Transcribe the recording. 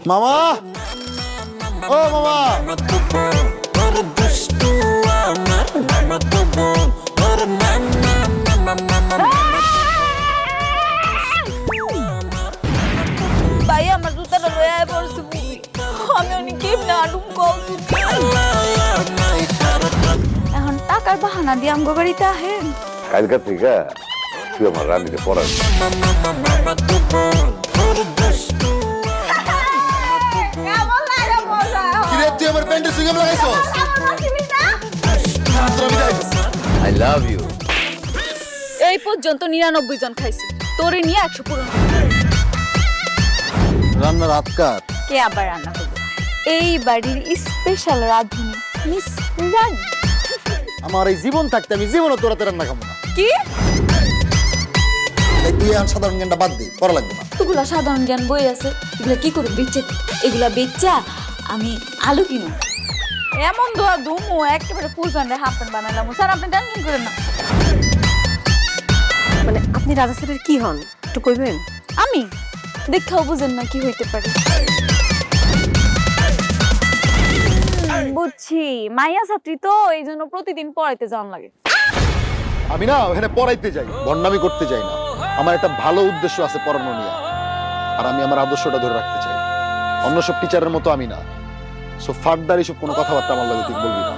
মামা, ও মামা, ভাই আমার জুতাটা লয়ে আয় পড়ছে আমি অনেক কেমনে আডুম কল এখন টাকার বাহানা দিয়ে আমগো বাড়িতে আহেন কালকা থেকে তুই আমার রানীকে পড়াবি। কিরে তুই আমার প্যান্টে সুইগাম লাগাইছস? I love you. এই পর্যন্ত 99 জন খাইছি তোরে নিয়ে 100 পূরণ রান্নার আতকার কে আবার রান্না করবে এই বাড়ির স্পেশাল রাঁধুনি মিস রানী আমার এই জীবন থাকতে আমি জীবনও তোরাতে রান্না খাবো না। কি এই তুই আর সাধারণ জ্ঞানটা বাদ দে, পড়া লাগবে না। এগুলা সাধারণ জ্ঞান বই আছে এগুলা কি করে বেচে এগুলা বেচা আমি আলু কিনো এমন দোয়া দুমু একেবারে ফুল প্যান্টে হাফ প্যান্ট বানালাম স্যার আপনি টেনশন করেন না মানে আপনি রাজা স্যারের কি হন একটু কইবেন? আমি দেখাও বুঝেন না কি হইতে পারে বুঝছি মাইয়া ছাত্রী তো এই জন্য প্রতিদিন পড়াইতে যাওয়ান লাগে আমি না ওখানে পড়াইতে যাই, ভণ্ডামি করতে যাই না। আমার একটা ভালো উদ্দেশ্য আছে পড়ানো নিয়ে, আর আমি আমার আদর্শটা ধরে রাখতে চাই। অন্য সব টিচারের মতো আমি না। সো ফার্দার এসব কোনো কথাবার্তা আমার লাগে তুই বলবি না।